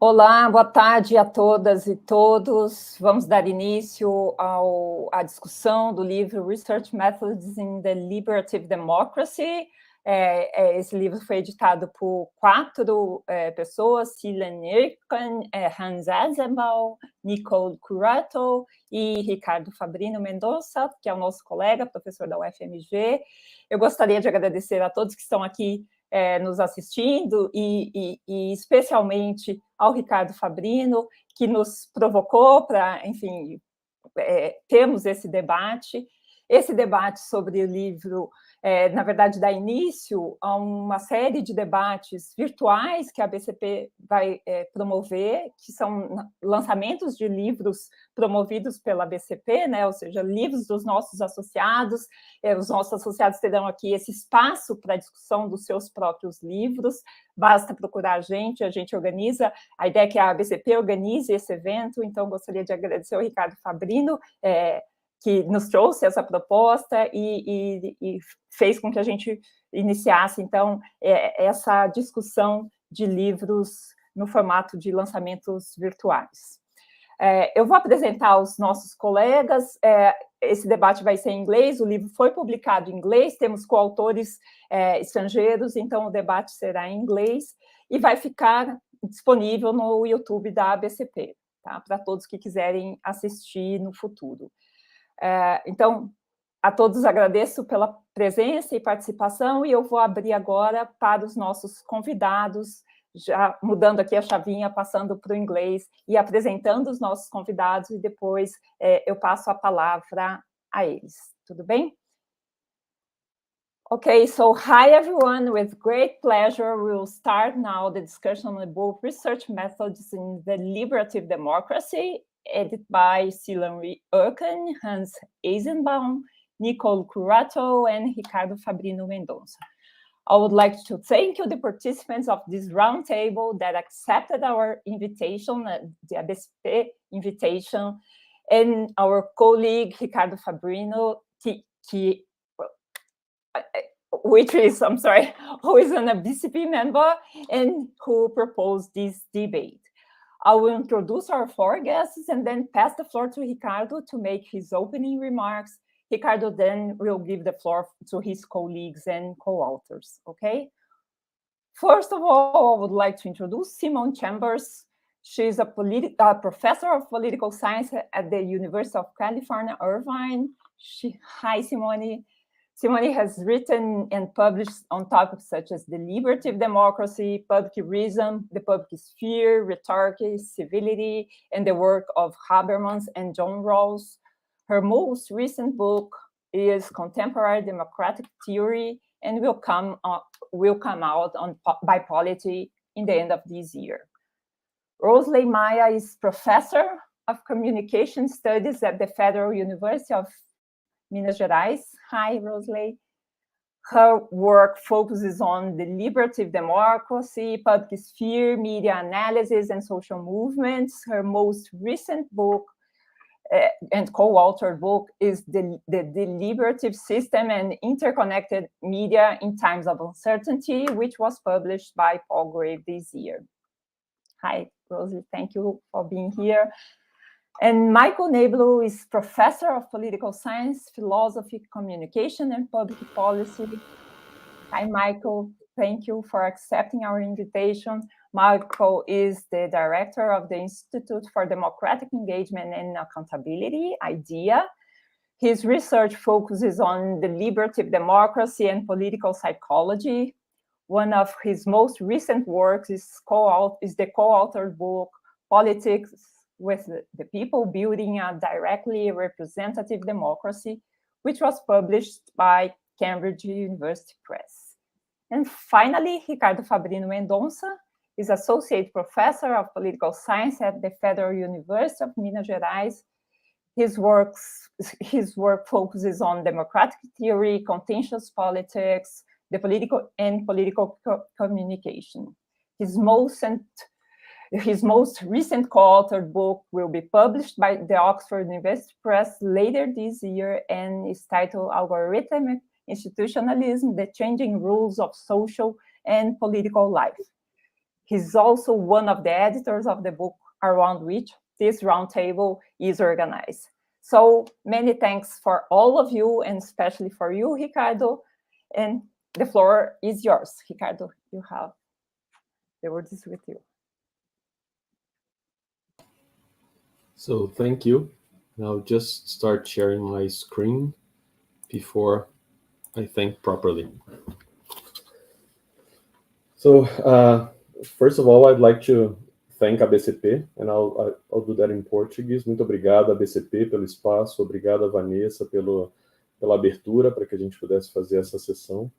Olá, boa tarde a todas e todos. Vamos dar início à discussão do livro Research Methods in Deliberative Democracy. Esse livro foi editado por 4 pessoas: Irvine, Hans Eisenbaum, Nicole Curato e Ricardo Fabrino Mendonça, que é o nosso colega, professor da UFMG. Eu gostaria de agradecer a todos que estão aqui nos assistindo e especialmente ao Ricardo Fabrino, que nos provocou para, enfim, termos esse debate. Esse debate sobre o livro, na verdade, dá início a uma série de debates virtuais que a ABCP vai promover, que são lançamentos de livros promovidos pela ABCP, né? Ou seja, livros dos nossos associados. Os nossos associados terão aqui esse espaço para a discussão dos seus próprios livros. Basta procurar a gente organiza. A ideia é que a ABCP organize esse evento, então gostaria de agradecer ao Ricardo Fabrino, que nos trouxe essa proposta e fez com que a gente iniciasse, então, essa discussão de livros no formato de lançamentos virtuais. Eu vou apresentar os nossos colegas. Esse debate vai ser em inglês, o livro foi publicado em inglês, temos coautores estrangeiros, então o debate será em inglês e vai ficar disponível no YouTube da ABCP, tá? Para todos que quiserem assistir no futuro. Então, a todos agradeço pela presença e participação, e eu vou abrir agora para os nossos convidados, já mudando aqui a chavinha, passando para o inglês e apresentando os nossos convidados, e depois eu passo a palavra a eles. Tudo bem? Okay, so hi everyone, with great pleasure, we'll start now the discussion about research methods in deliberative democracy, edited by Simone, Hans Eisenbaum, Nicole Curato, and Ricardo Fabrino Mendonça. I would like to thank you, the participants of this roundtable that accepted our invitation, the ABCP invitation, and our colleague Ricardo Fabrino, who is an ABCP member and who proposed this debate. I will introduce our 4 guests and then pass the floor to Ricardo to make his opening remarks. Ricardo then will give the floor to his colleagues and co-authors, okay? First of all, I would like to introduce Simone Chambers. She's a professor of political science at the University of California, Irvine. Hi, Simone. Simone has written and published on topics such as deliberative democracy, public reason, the public sphere, rhetoric, civility, and the work of Habermas and John Rawls. Her most recent book is Contemporary Democratic Theory and will come out on by Polity in the end of this year. Rousiley Maia is professor of communication studies at the Federal University of Minas Gerais. Hi, Rousiley. Her work focuses on deliberative democracy, public sphere, media analysis, and social movements. Her most recent book and co-authored book is the Deliberative System and Interconnected Media in Times of Uncertainty, which was published by Palgrave this year. Hi, Rosie, thank you for being here. And Michael Neblo is professor of political science, philosophy, communication, and public policy. Hi, Michael. Thank you for accepting our invitation. Michael is the director of the Institute for Democratic Engagement and Accountability, IDEA. His research focuses on deliberative democracy and political psychology. One of his most recent works is the co-authored book, Politics with the People, Building a Directly Representative Democracy, which was published by Cambridge University Press. And finally, Ricardo Fabrino Mendonça is Associate Professor of Political Science at the Federal University of Minas Gerais. His work focuses on democratic theory, contentious politics, the political communication. His most recent co-authored book will be published by the Oxford University Press later this year and is titled Algorithmic Institutionalism, the Changing Rules of Social and Political Life. He's also one of the editors of the book around which this roundtable is organized. So many thanks for all of you, and especially for you, Ricardo. And the floor is yours. Ricardo, you have the word is with you. So thank you. I'll just start sharing my screen before I think properly. So first of all, I'd like to thank ABCP, and I'll do that in Portuguese. Muito obrigado, ABCP, pelo espaço. Obrigado, Vanessa, pela abertura para que a gente pudesse fazer essa sessão.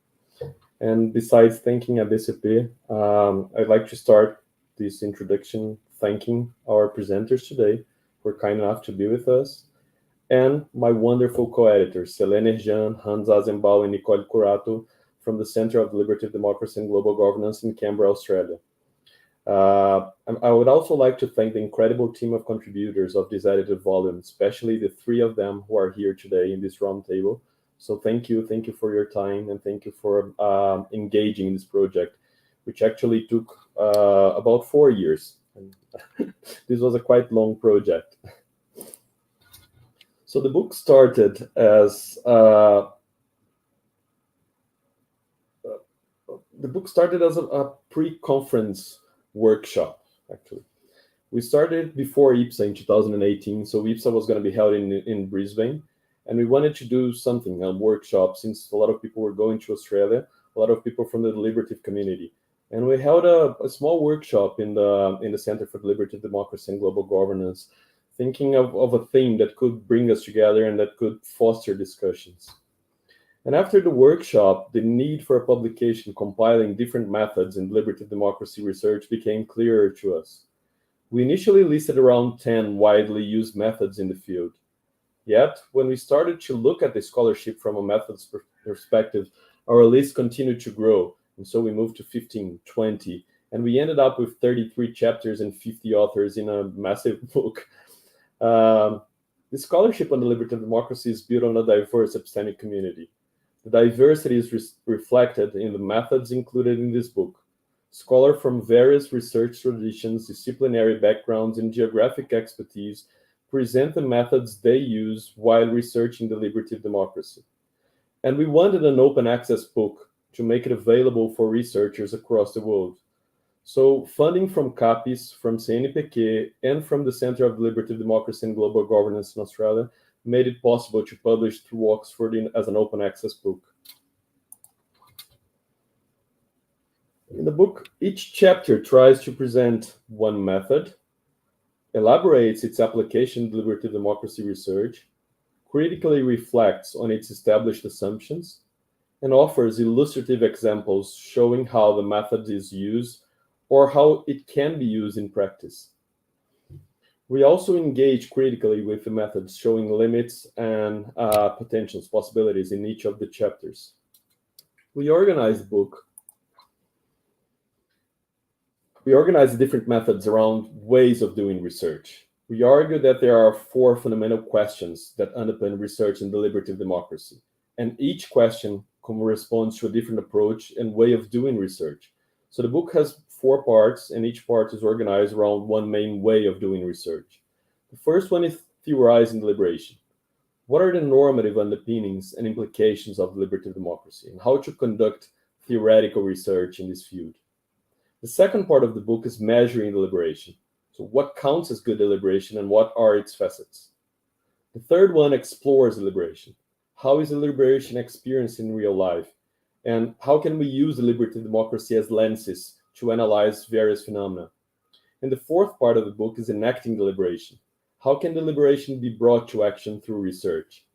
And besides thanking ABCP, I'd like to start this introduction thanking our presenters today who were kind enough to be with us, and my wonderful co-editors, Selene Erjan, Hans Azenbaum, and Nicole Curato from the Center of Deliberative Democracy and Global Governance in Canberra, Australia. I would also like to thank the incredible team of contributors of this edited volume, especially the three of them who are here today in this roundtable. So thank you for your time, and thank you for engaging in this project, which actually took about 4 years. This was a quite long project. So the book started as a pre-conference workshop, actually. We started before IPSA in 2018, so IPSA was going to be held in Brisbane, and we wanted to do something, a workshop, since a lot of people were going to Australia, a lot of people from the deliberative community. And we held a small workshop in the Center for Deliberative Democracy and Global Governance, thinking of a theme that could bring us together and that could foster discussions. And after the workshop, the need for a publication compiling different methods in deliberative democracy research became clearer to us. We initially listed around 10 widely used methods in the field. Yet, when we started to look at the scholarship from a methods perspective, our list continued to grow. And so we moved to 15, 20, and we ended up with 33 chapters and 50 authors in a massive book. The scholarship on deliberative democracy is built on a diverse epistemic community. The diversity is reflected in the methods included in this book. Scholars from various research traditions, disciplinary backgrounds, and geographic expertise present the methods they use while researching deliberative democracy. And we wanted an open access book to make it available for researchers across the world. So funding from CAPES, from CNPq, and from the Center of Deliberative Democracy and Global Governance in Australia made it possible to publish through Oxford as an open access book. In the book, each chapter tries to present one method, elaborates its application in deliberative democracy research, critically reflects on its established assumptions, and offers illustrative examples showing how the method is used or how it can be used in practice. We also engage critically with the methods, showing limits and potentials, possibilities in each of the chapters. We organize the different methods around ways of doing research. We argue that there are 4 fundamental questions that underpin research in deliberative democracy, and each question corresponds to a different approach and way of doing research. So the book has 4 parts, and each part is organized around one main way of doing research. The first one is theorizing deliberation. What are the normative underpinnings and implications of deliberative democracy, and how to conduct theoretical research in this field? The second part of the book is measuring deliberation. So what counts as good deliberation and what are its facets? The third one explores deliberation. How is deliberation experienced in real life? And how can we use deliberative democracy as lenses to analyze various phenomena? And the fourth part of the book is enacting deliberation. How can deliberation be brought to action through research?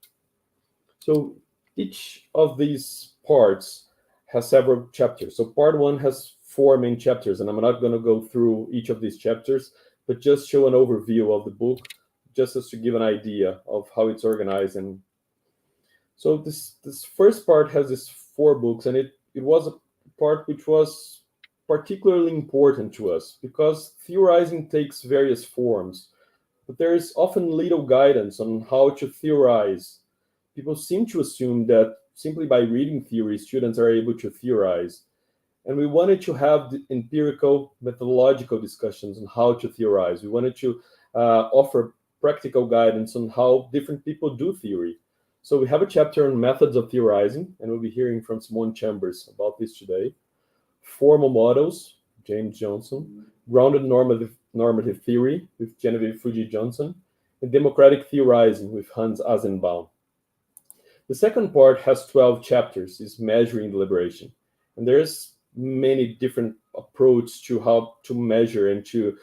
So each of these parts has several chapters. So part 1 has 4 main chapters, and I'm not going to go through each of these chapters, but just show an overview of the book, just as to give an idea of how it's organized. And so this first part has these 4 books, and it was a part which was particularly important to us because theorizing takes various forms, but there is often little guidance on how to theorize. People seem to assume that simply by reading theory, students are able to theorize. And we wanted to have the empirical, methodological discussions on how to theorize. We wanted to offer practical guidance on how different people do theory. So we have a chapter on methods of theorizing, and we'll be hearing from Simone Chambers about this today. Formal models, James Johnson. Grounded normative theory with Genevieve Fuji Johnson. And democratic theorizing with Hans Asenbaum. The second part has 12 chapters, is measuring deliberation. And there's many different approaches to how to measure and to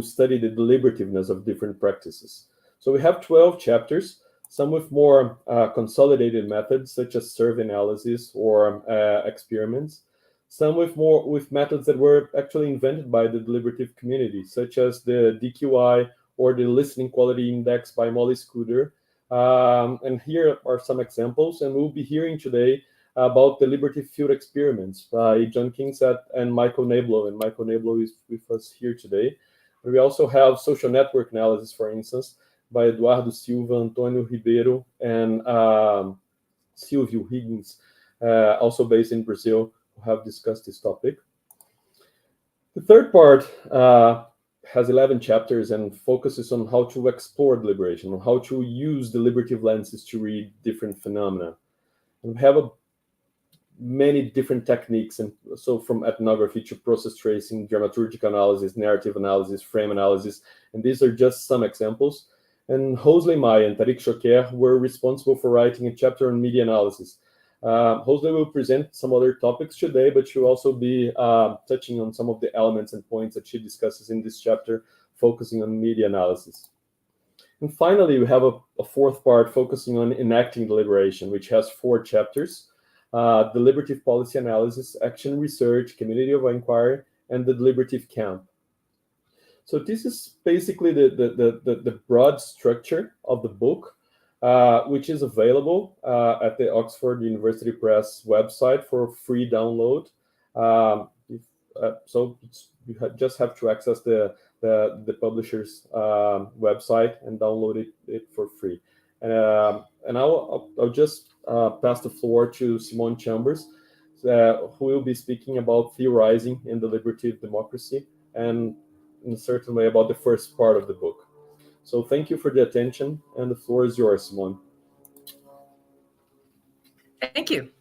study the deliberativeness of different practices. So we have 12 chapters, some with more consolidated methods, such as survey analysis or experiments. Some with methods that were actually invented by the deliberative community, such as the DQI or the Listening Quality Index by Molly Scudder. And here are some examples, and we'll be hearing today about deliberative field experiments by John Kingsatt and Michael Neblo, and Michael Neblo is with us here today. But we also have social network analysis, for instance, by Eduardo Silva, Antonio Ribeiro, and Silvio Higgins, also based in Brazil, who have discussed this topic. The third part has 11 chapters and focuses on how to explore deliberation, on how to use deliberative lenses to read different phenomena. And we have many different techniques, and so from ethnography to process tracing, dramaturgic analysis, narrative analysis, frame analysis, and these are just some examples. And Rousiley, Maia, and Tariq Choquer were responsible for writing a chapter on media analysis. Rousiley will present some other topics today, but she'll also be touching on some of the elements and points that she discusses in this chapter, focusing on media analysis. And finally, we have a fourth part focusing on enacting deliberation, which has 4 chapters: deliberative policy analysis, action research, community of inquiry, and the deliberative camp. So this is basically the broad structure of the book, which is available at the Oxford University Press website for free download. So you just have to access the publisher's website and download it for free. And I'll just pass the floor to Simone Chambers, who will be speaking about theorizing in deliberative democracy, and in a certain way about the first part of the book. So thank you for the attention, and the floor is yours, Simone. Thank you.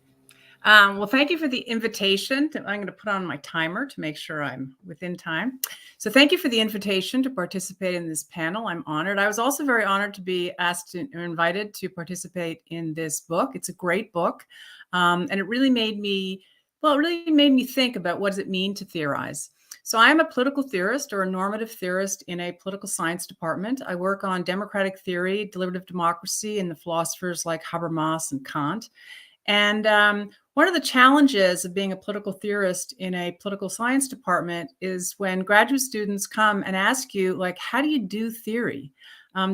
Well, thank you for the invitation. I'm going to put on my timer to make sure I'm within time. So thank you for the invitation to participate in this panel. I'm honored. I was also very honored to be asked or invited to participate in this book. It's a great book. And it really made me think about what does it mean to theorize. So I am a political theorist, or a normative theorist, in a political science department. I work on democratic theory, deliberative democracy, and the philosophers like Habermas and Kant. And one of the challenges of being a political theorist in a political science department is when graduate students come and ask you, like, how do you do theory?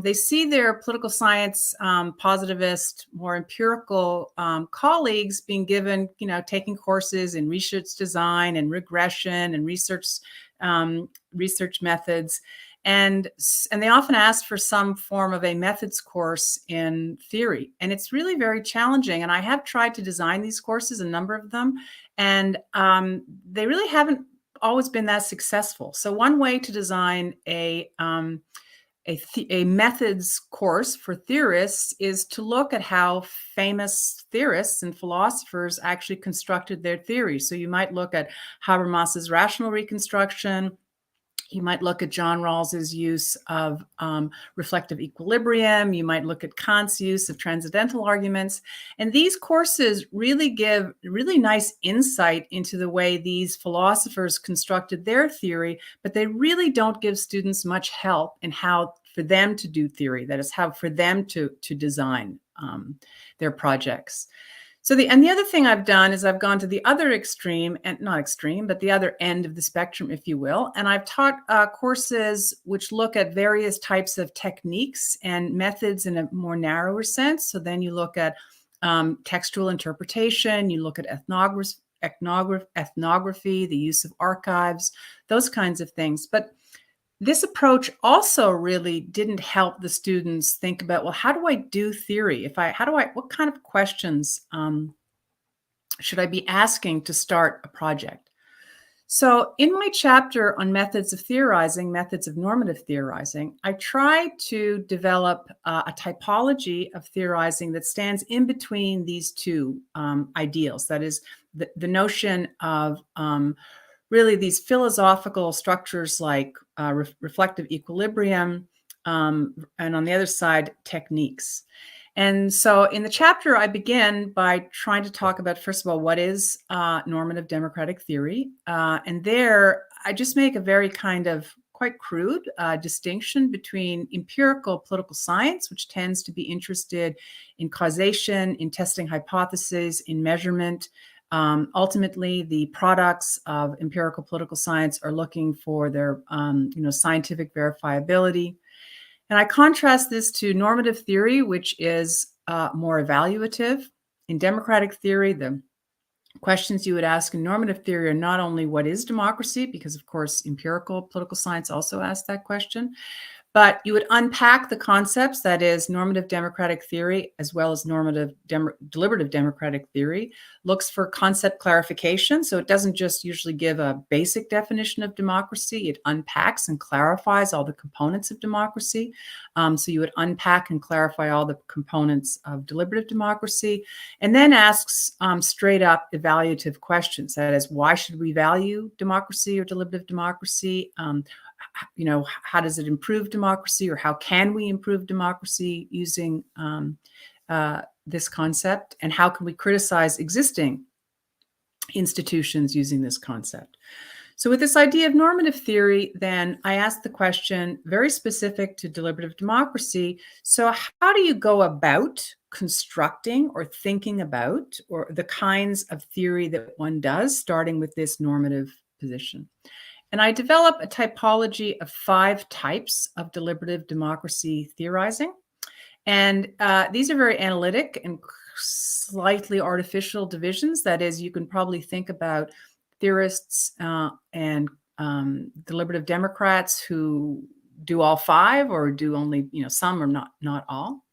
They see their political science positivist, more empirical colleagues being given, taking courses in research design and regression and research methods. And they often ask for some form of a methods course in theory. And it's really very challenging. And I have tried to design these courses, a number of them, and they really haven't always been that successful. So one way to design a methods course for theorists is to look at how famous theorists and philosophers actually constructed their theories. So you might look at Habermas's rational reconstruction. You might look at John Rawls's use of reflective equilibrium. You might look at Kant's use of transcendental arguments. And these courses really give really nice insight into the way these philosophers constructed their theory, but they really don't give students much help in how for them to do theory, that is, how for them to design their projects. So the other thing I've done is I've gone to the other extreme, and not extreme, but the other end of the spectrum, if you will. And I've taught courses which look at various types of techniques and methods in a more narrower sense. So then you look at textual interpretation, you look at ethnography, the use of archives, those kinds of things. But this approach also really didn't help the students think about, well, how do I do theory? What kind of questions should I be asking to start a project? So in my chapter on methods of theorizing, methods of normative theorizing, I try to develop a typology of theorizing that stands in between these two ideals. That is the notion of really these philosophical structures like reflective equilibrium, and on the other side, techniques. And so in the chapter, I begin by trying to talk about, first of all, what is normative democratic theory? And there, I just make a very kind of quite crude distinction between empirical political science, which tends to be interested in causation, in testing hypotheses, in measurement. Ultimately, the products of empirical political science are looking for their scientific verifiability. And I contrast this to normative theory, which is more evaluative. In democratic theory, the questions you would ask in normative theory are not only what is democracy, because of course empirical political science also asks that question, but you would unpack the concepts, that is normative democratic theory, as well as deliberative democratic theory, looks for concept clarification. So it doesn't just usually give a basic definition of democracy, it unpacks and clarifies all the components of democracy. So you would unpack and clarify all the components of deliberative democracy, and then asks straight up evaluative questions. That is, why should we value democracy or deliberative democracy? How does it improve democracy, or how can we improve democracy using this concept? And how can we criticize existing institutions using this concept? So with this idea of normative theory, then I asked the question very specific to deliberative democracy. So how do you go about constructing or thinking about or the kinds of theory that one does, starting with this normative position? And I develop a typology of 5 types of deliberative democracy theorizing. And these are very analytic and slightly artificial divisions. That is, you can probably think about theorists and deliberative Democrats who do all 5 or do only some or not all.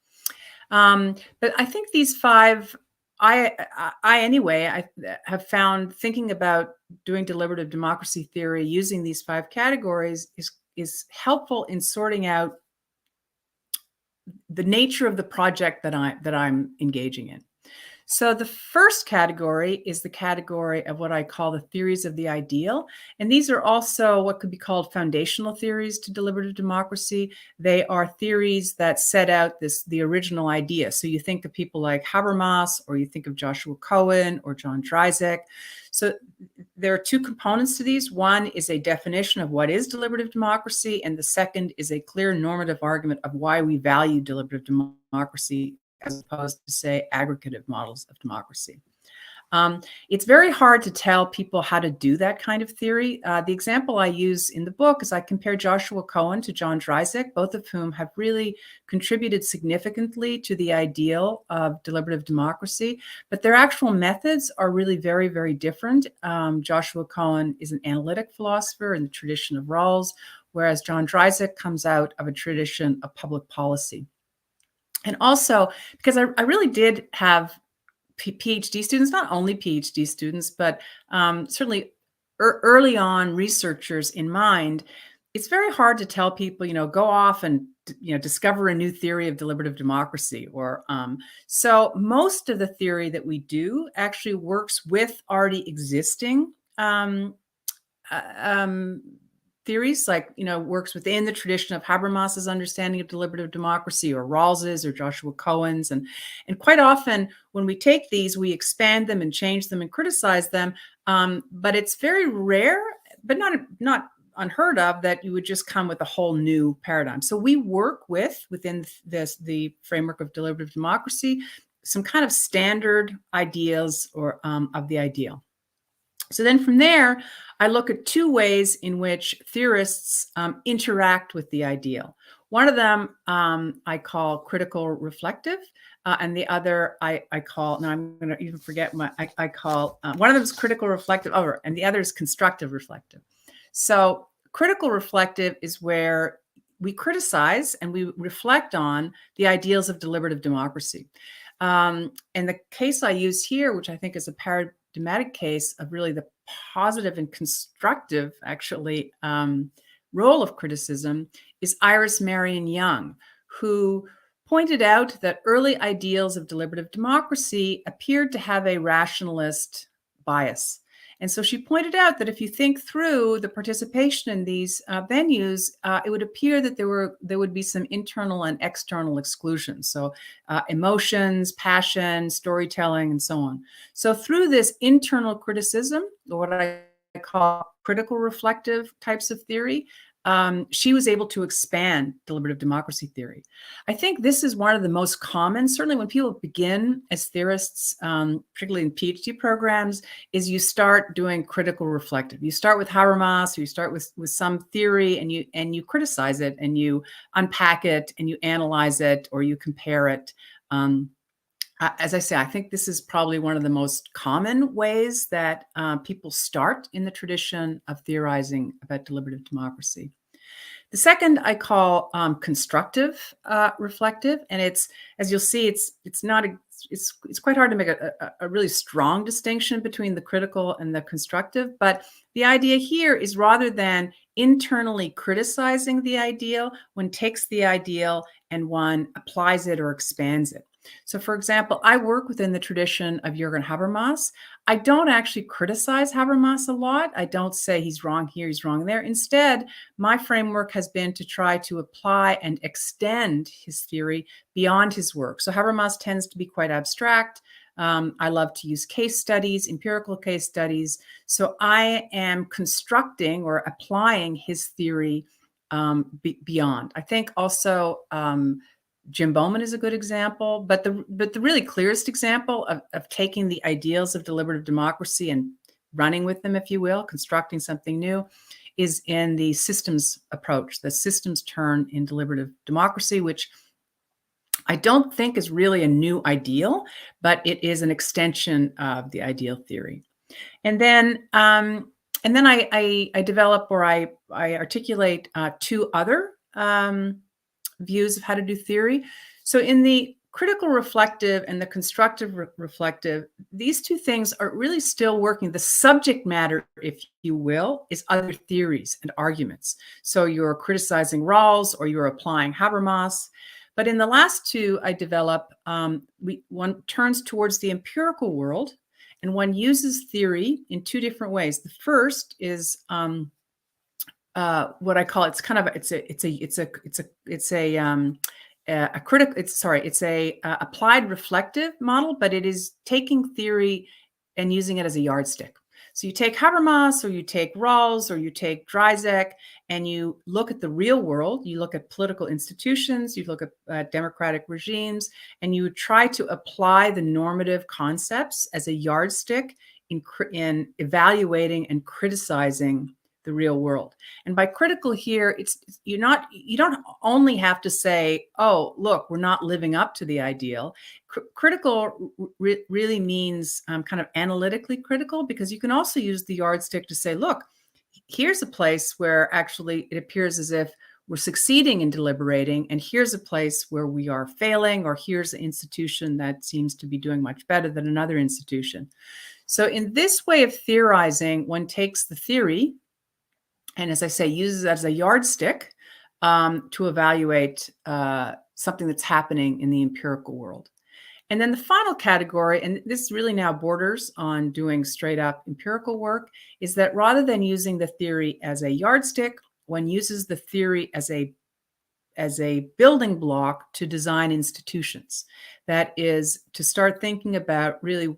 But I think these 5, I have found thinking about doing deliberative democracy theory using these 5 categories is helpful in sorting out the nature of the project that I'm engaging in. So the first category is the category of what I call the theories of the ideal. And these are also what could be called foundational theories to deliberative democracy. They are theories that set out the original idea. So you think of people like Habermas, or you think of Joshua Cohen or John Dryzek. So there are 2 components to these. One is a definition of what is deliberative democracy, and the second is a clear normative argument of why we value deliberative democracy as opposed to, say, aggregative models of democracy. It's very hard to tell people how to do that kind of theory. The example I use in the book is I compare Joshua Cohen to John Dryzek, both of whom have really contributed significantly to the ideal of deliberative democracy, but their actual methods are really very, very different. Joshua Cohen is an analytic philosopher in the tradition of Rawls, whereas John Dryzek comes out of a tradition of public policy. And also, because I really did have PhD students, not only PhD students, but certainly early on researchers in mind, it's very hard to tell people, go off and, discover a new theory of deliberative democracy. Or so most of the theory that we do actually works with already existing theories, like, works within the tradition of Habermas's understanding of deliberative democracy, or Rawls's, or Joshua Cohen's. And quite often when we take these, we expand them and change them and criticize them. But it's very rare, but not unheard of, that you would just come with a whole new paradigm. So we work within the framework of deliberative democracy, some kind of standard ideas or of the ideal. So then from there, I look at 2 ways in which theorists interact with the ideal. One of them I call critical reflective, and the other I call, now I'm going to even forget what I call, one of them is critical reflective, and the other is constructive reflective. So critical reflective is where we criticize and we reflect on the ideals of deliberative democracy. And the case I use here, which I think is a paradigmatic case of really the positive and constructive, actually, role of criticism is Iris Marion Young, who pointed out that early ideals of deliberative democracy appeared to have a rationalist bias. And so she pointed out that if you think through the participation in these venues, it would appear that there would be some internal and external exclusions. So emotions, passion, storytelling, and so on. So through this internal criticism, or what I call critical reflective types of theory, she was able to expand deliberative democracy theory. I think this is one of the most common, certainly when people begin as theorists, particularly in PhD programs, is you start doing critical reflective. You start with Habermas, or you start with some theory, and you criticize it, and you unpack it, and you analyze it, or you compare it. As I say, I think this is probably one of the most common ways that people start in the tradition of theorizing about deliberative democracy. The second I call constructive reflective, and it's, as you'll see, it's quite hard to make a really strong distinction between the critical and the constructive. But the idea here is, rather than internally criticizing the ideal, one takes the ideal and one applies it or expands it. So, for example, I work within the tradition of Jürgen Habermas. I don't actually criticize Habermas a lot. I don't say he's wrong here, he's wrong there. Instead, my framework has been to try to apply and extend his theory beyond his work. So Habermas tends to be quite abstract. I love to use case studies, empirical case studies. So I am constructing or applying his theory beyond. I think also Jim Bowman is a good example, but the really clearest example of taking the ideals of deliberative democracy and running with them, if you will, constructing something new, is in the systems approach, the systems turn in deliberative democracy, which I don't think is really a new ideal, but it is an extension of the ideal theory. And then I develop, or I articulate two other views of how to do theory. So in the critical reflective and the constructive reflective, these two things are really still working. The subject matter, if you will, is other theories and arguments. So you're criticizing Rawls or you're applying Habermas. But in the last two I develop, one turns towards the empirical world, and one uses theory in two different ways. The first is what I call, it's a applied reflective model, but it is taking theory and using it as a yardstick. So you take Habermas, or you take Rawls, or you take Dreisek, and you look at the real world. You look at political institutions, you look at democratic regimes, and you try to apply the normative concepts as a yardstick in evaluating and criticizing the real world. And by critical here, you don't only have to say, oh, look, we're not living up to the ideal. Critical really means kind of analytically critical, because you can also use the yardstick to say, look, here's a place where actually it appears as if we're succeeding in deliberating, and here's a place where we are failing, or here's an institution that seems to be doing much better than another institution. So in this way of theorizing, one takes the theory, and as I say, uses it as a yardstick to evaluate something that's happening in the empirical world. And then the final category, and this really now borders on doing straight up empirical work, is that rather than using the theory as a yardstick, one uses the theory as a building block to design institutions. That is, to start thinking about really,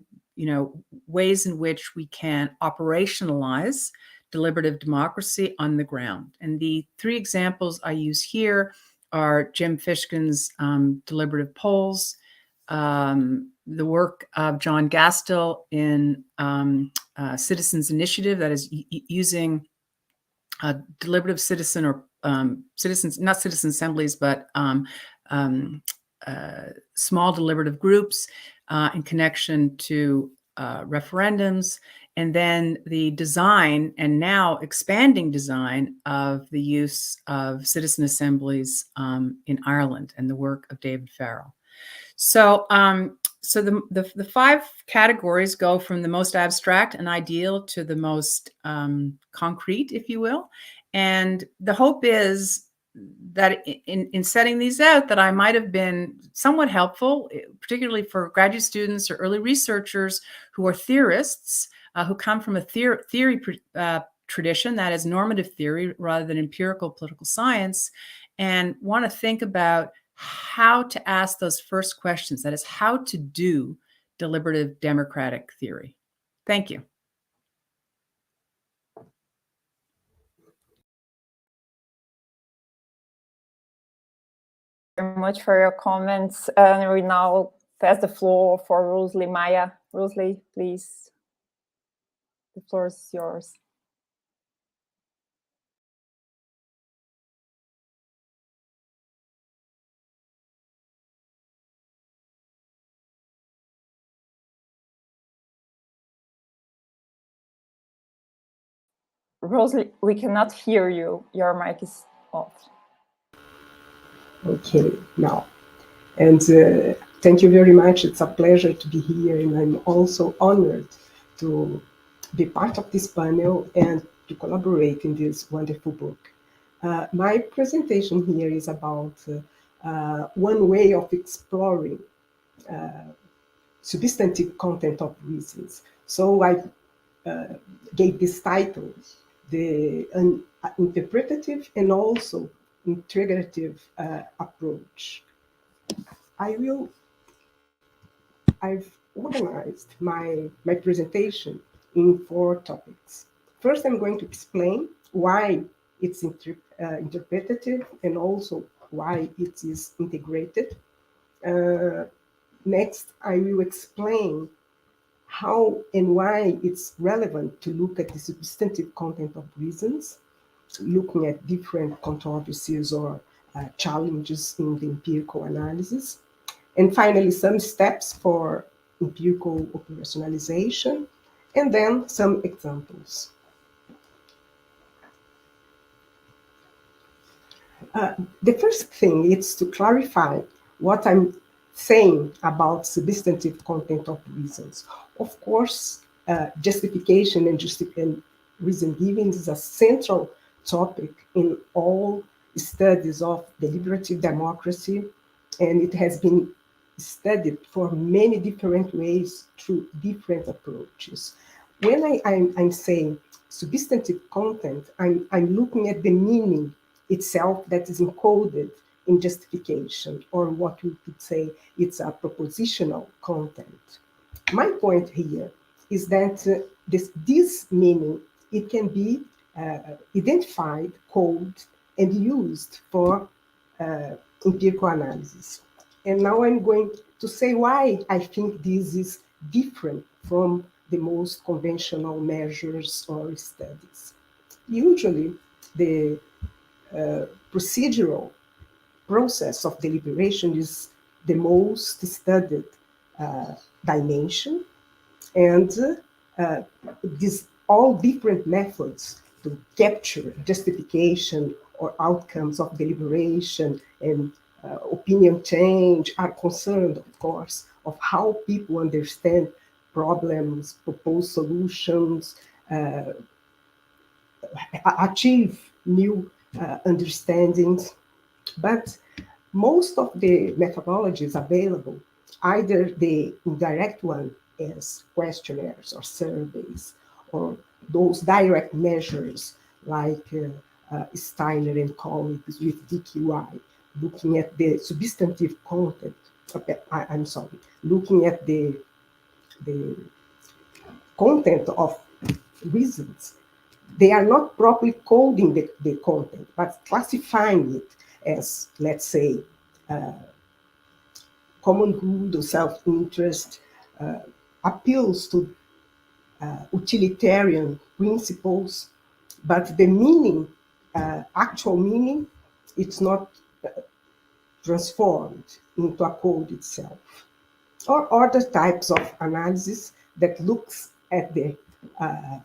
ways in which we can operationalize deliberative democracy on the ground. And the three examples I use here are Jim Fishkin's deliberative polls, the work of John Gastill in Citizens Initiative, that is using deliberative citizen or citizens, not citizen assemblies, but small deliberative groups in connection to referendums, and then the design, and now expanding design, of the use of citizen assemblies in Ireland, and the work of David Farrell. So So the five categories go from the most abstract and ideal to the most concrete, if you will. And the hope is that in setting these out, that I might have been somewhat helpful, particularly for graduate students or early researchers who are theorists, who come from a theory tradition, that is normative theory rather than empirical political science, and want to think about how to ask those first questions, that is, how to do deliberative democratic theory. Thank you. Very much for your comments. And we now pass the floor for Rousiley. Maia. Rousiley, please. The floor is yours. Rousiley, we cannot hear you. Your mic is off. Okay, now. And thank you very much. It's a pleasure to be here. And I'm also honored to be part of this panel and to collaborate in this wonderful book. My presentation here is about one way of exploring substantive content of reasons. So I gave this title, the interpretative and also integrative approach. I've organized my presentation in 4 topics. First, I'm going to explain why it's interpretative and also why it is integrated. Next, I will explain how and why it's relevant to look at the substantive content of reasons, looking at different controversies or challenges in the empirical analysis. And finally, some steps for empirical operationalization, and then some examples. The first thing is to clarify what I'm saying about substantive content of reasons. Of course, justification and reason giving is a central topic in all studies of deliberative democracy, and it has been studied for many different ways through different approaches. When I'm saying substantive content, I'm looking at the meaning itself that is encoded in justification, or what we could say it's a propositional content. My point here is that this meaning, it can be identified, coded, and used for empirical analysis. And now I'm going to say why I think this is different from the most conventional measures or studies. Usually, the procedural process of deliberation is the most studied dimension, and these all different methods to capture justification or outcomes of deliberation and opinion change are concerned, of course, of how people understand problems, propose solutions, achieve new understandings. But most of the methodologies available, either the indirect one as questionnaires or surveys, or those direct measures like Steiner and colleagues with DQI, looking at the substantive content, looking at the content of reasons, they are not properly coding the content, but classifying it as, let's say, common good or self-interest, appeals to utilitarian principles, but the meaning, actual meaning, it's not transformed into a code itself. Or other types of analysis that looks at the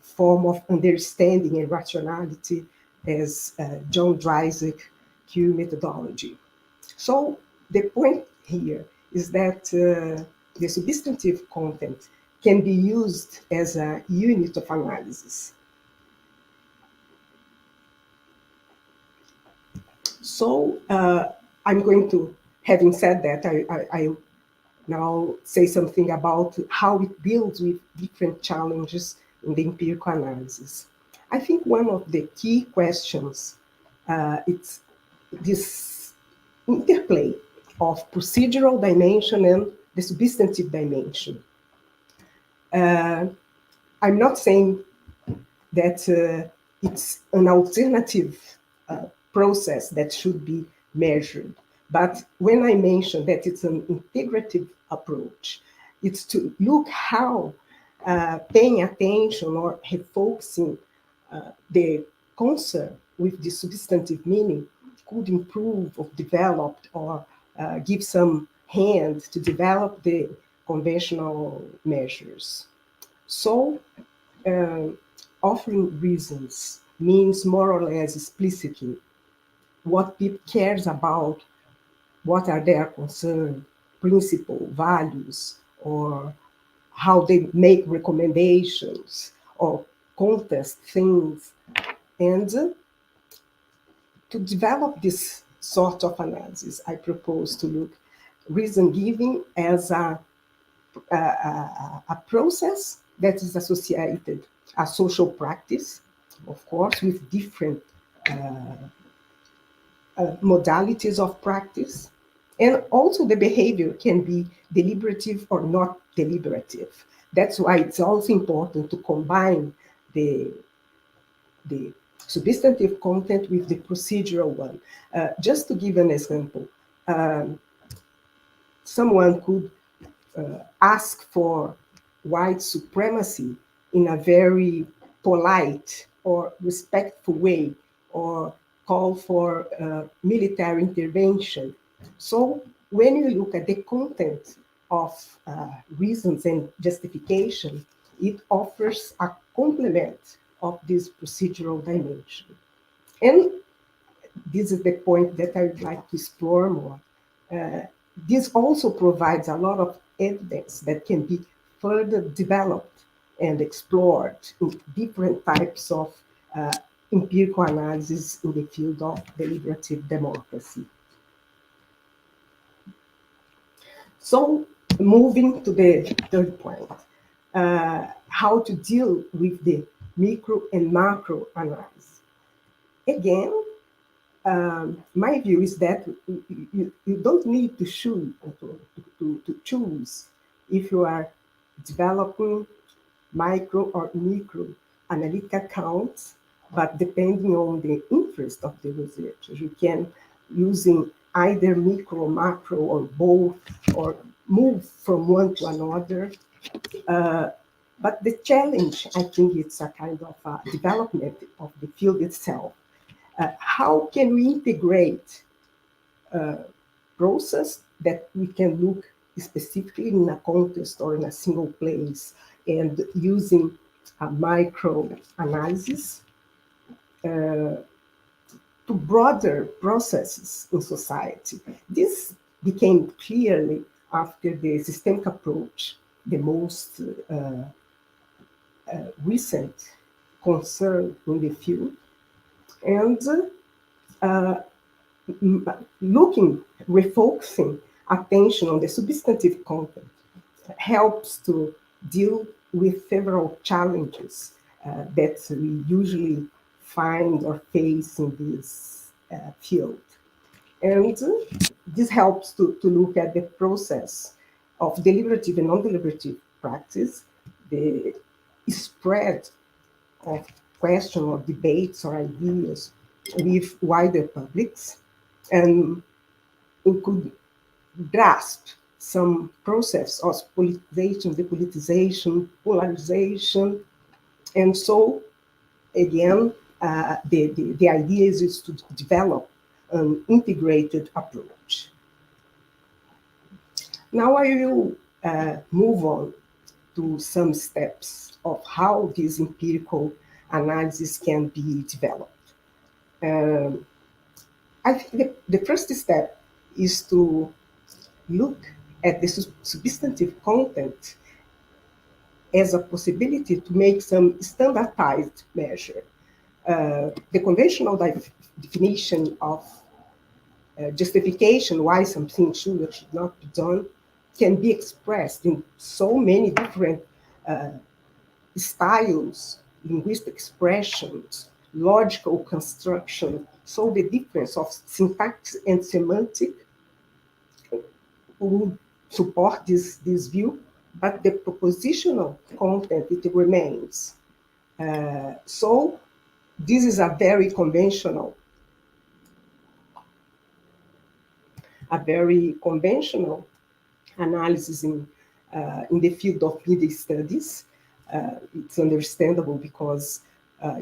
form of understanding and rationality as John Dreiser's Q methodology. So the point here is that the substantive content can be used as a unit of analysis. So I'm going to, having said that, I now say something about how it deals with different challenges in the empirical analysis. I think one of the key questions it's this interplay of procedural dimension and the substantive dimension. I'm not saying that it's an alternative process that should be measured, but when I mention that it's an integrative approach, it's to look how paying attention or refocusing the concern with the substantive meaning could improve or develop or give some hand to develop the conventional measures. So offering reasons means more or less explicitly what people cares about, what are their concerns, principles, values, or how they make recommendations or contest things. And to develop this sort of analysis, I propose to look reason giving as a process that is associated a social practice, of course, with different modalities of practice. And also the behavior can be deliberative or not deliberative. That's why it's also important to combine the substantive content with the procedural one. Just to give an example, someone could ask for white supremacy in a very polite or respectful way, or call for military intervention. So when you look at the content of reasons and justification, it offers a complement of this procedural dimension. And this is the point that I would like to explore more. This also provides a lot of evidence that can be further developed and explored in different types of empirical analysis in the field of deliberative democracy. So moving to the third point, how to deal with the micro and macro analysis. Again, my view is that you don't need to choose if you are developing micro or micro analytical counts, but depending on the interest of the researchers, you can using either micro, macro, or both, or move from one to another. But the challenge, I think, it's a kind of a development of the field itself. How can we integrate process that we can look specifically in a context or in a single place, and using a micro analysis to broader processes in society? This became clearly after the systemic approach, the most recent concern in the field. And refocusing attention on the substantive content helps to deal with several challenges that we usually find or face in this field. And this helps to look at the process of deliberative and non-deliberative practice, the spread of questions or debates or ideas with wider publics, and we could grasp some process of politicization, depolitization, polarization. And so, again, the idea is to develop an integrated approach. Now I will move on to some steps of how this empirical analysis can be developed. I think the first step is to look at the substantive content as a possibility to make some standardized measure. The conventional definition of justification why something should or should not be done can be expressed in so many different styles, linguistic expressions, logical construction. So the difference of syntax and semantic would support this view, but the propositional content, it remains. So this is a very conventional analysis in the field of media studies. It's understandable because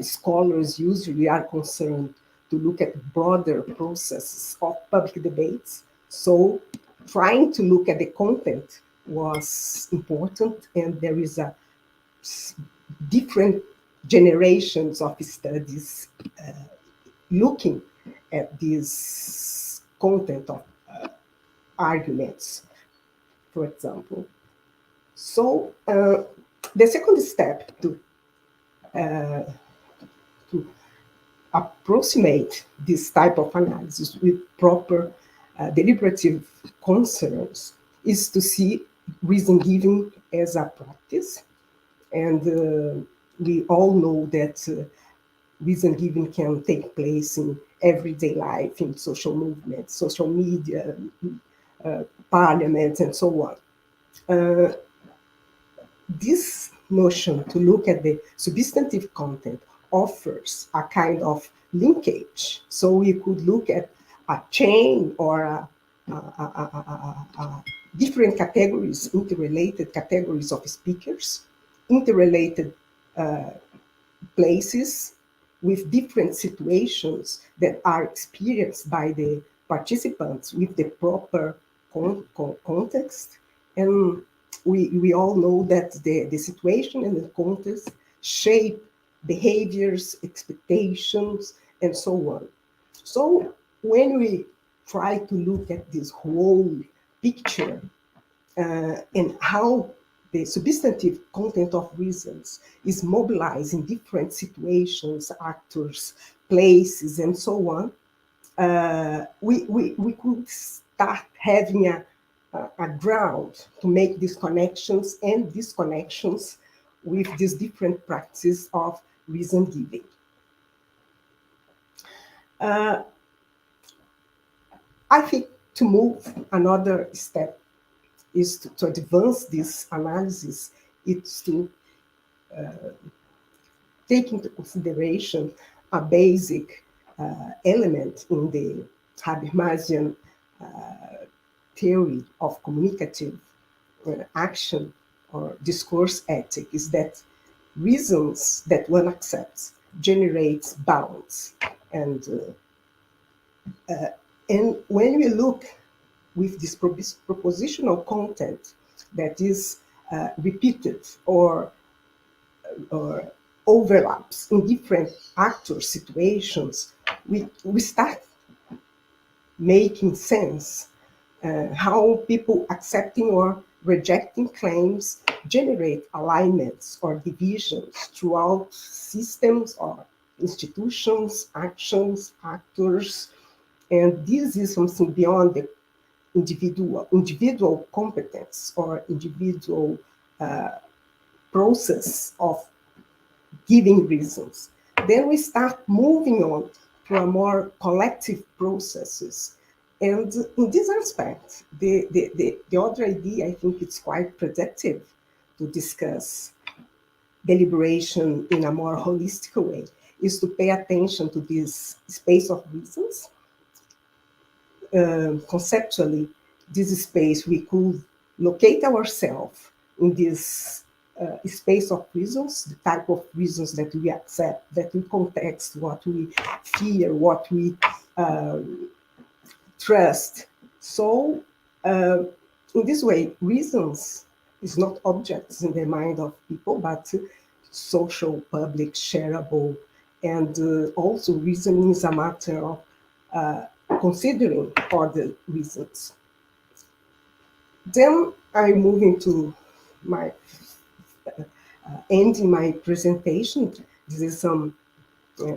scholars usually are concerned to look at broader processes of public debates. So trying to look at the content was important, and there is a different generations of studies looking at this content of arguments, for example. So the second step to approximate this type of analysis with proper deliberative concerns is to see reason giving as a practice. And we all know that reason giving can take place in everyday life, in social movements, social media, parliaments, and so on. This notion to look at the substantive content offers a kind of linkage. So we could look at a chain or different categories, interrelated categories of speakers, interrelated places with different situations that are experienced by the participants with the proper context. And we all know that the situation and the context shape behaviors, expectations, and so on. So when we try to look at this whole picture and how the substantive content of reasons is mobilized in different situations, actors, places, and so on, we could start having a ground to make these connections and disconnections with these different practices of reason giving. I think to move another step is to advance this analysis, it's to take into consideration a basic element in the Habermasian theory of communicative action or discourse ethic, is that reasons that one accepts generates bounds. And when we look with this propositional content that is repeated or overlaps in different actor situations, we start making sense how people accepting or rejecting claims generate alignments or divisions throughout systems or institutions, actions, actors. And this is something beyond the individual competence or individual process of giving reasons. Then we start moving on to a more collective processes. And in this aspect, the other idea, I think it's quite productive to discuss deliberation in a more holistic way, is to pay attention to this space of reasons. Conceptually, this space, we could locate ourselves in this space of reasons, the type of reasons that we accept, that we context, what we fear, what we trust. So in this way, reasons is not objects in the mind of people, but social, public, shareable, and also reasoning is a matter of considering other reasons. Then I move into my ending my presentation. This is some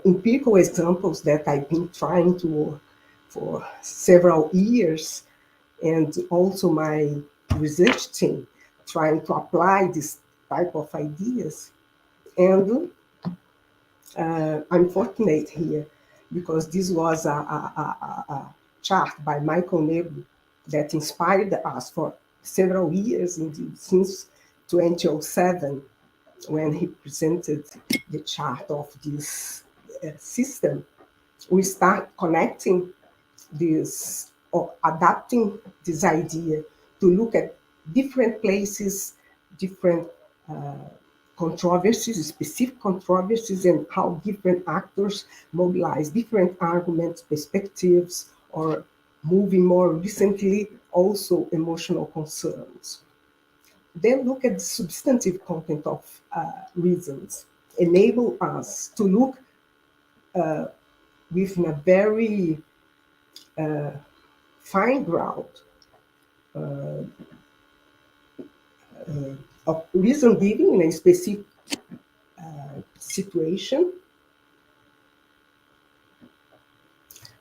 empirical examples that I've been trying to work for several years, and also my research team trying to apply this type of ideas. And I'm fortunate here because this was a chart by Michael Neblo that inspired us for several years, indeed, since 2007, when he presented the chart of this system. We start connecting this, or adapting this idea to look at different places, different controversies, specific controversies, and how different actors mobilize different arguments, perspectives, or moving more recently, also emotional concerns. Then look at the substantive content of reasons, enable us to look within a very fine ground of reason giving in a specific situation.